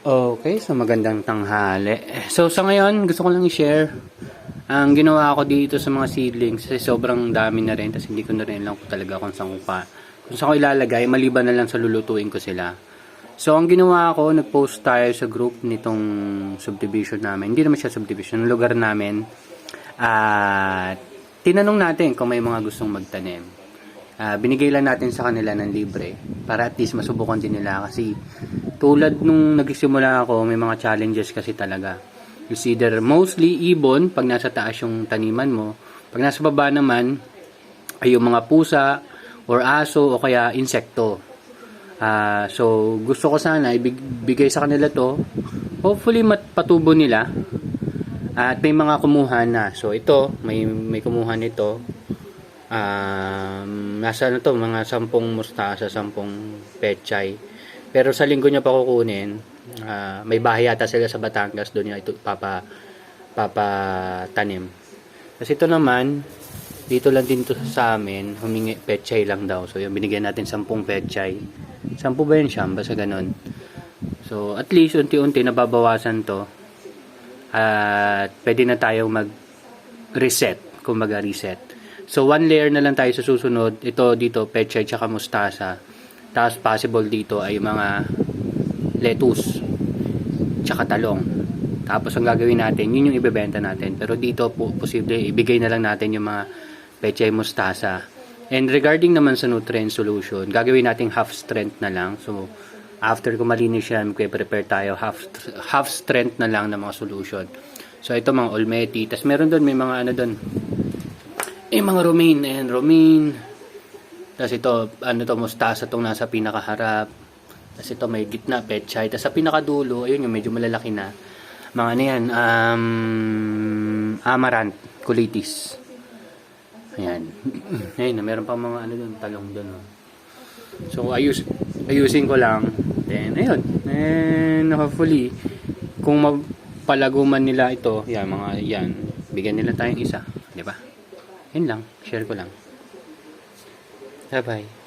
Okay, so magandang tanghali. So sa ngayon, gusto ko lang i-share ang ginawa ko dito sa mga seedlings kasi sobrang dami na rin tapos hindi ko na rin lang talaga kung saan ko ilalagay maliban na lang sa lulutuin ko sila. So ang ginawa ko, nag-post tayo sa group nitong subdivision namin. Hindi naman siya subdivision, lugar namin. At tinanong natin kung may mga gustong magtanim. Binigay lang natin sa kanila ng libre para at least masubukan din nila kasi tulad nung nagsimula ako, may mga challenges kasi talaga. It's either mostly ibon pag nasa taas yung taniman mo, pag nasa baba naman ay yung mga pusa or aso o kaya insekto. So gusto ko sana ibigay sa kanila to, hopefully patubo nila. At may mga kumuha na. So ito, may kumuha nito. Nasa mga 10 mustasa, 10 pechay. Pero sa linggo niya pa kukunin. May bahay yata sila sa Batangas, doon niya ito papatanim. Kasi ito naman, dito lang din to sa amin, humingi pechay lang daw. So yung binigyan natin 10 pechay. 10 ba yun siya? Basta ganun. So at least unti-unti nababawasan to. At pwede na tayong mag-reset, kumbaga reset. So, 1 layer na lang tayo sa susunod. Ito dito, pechay tsaka mustasa. Tapos, possible dito ay mga lettuce tsaka talong. Tapos, ang gagawin natin, yun yung ibebenta natin. Pero dito, posible, ibigay na lang natin yung mga pechay mustasa. And regarding naman sa nutrient solution, gagawin natin half strength na lang. So, after ko malinis yan, prepare tayo half strength na lang ng mga solution. So, ito mga olmeti. Tapos, meron doon, may mga ano doon, mga romaine, ayan, romaine. Tapos ito, mustasa itong nasa pinakaharap. Tapos ito, may gitna, pechay. Tapos sa pinakadulo, ayun yung medyo malalaki na. Mga ano yan, amaranth, colitis. Ayan. Ayun, meron pa mga ano doon, talong doon. Oh. So, ayusin ko lang. Then, ayun. And hopefully, kung mapalago man nila ito, yan, mga yan, bigyan nila tayong isa. Di ba? Yun lang, share ko lang. Bye-bye.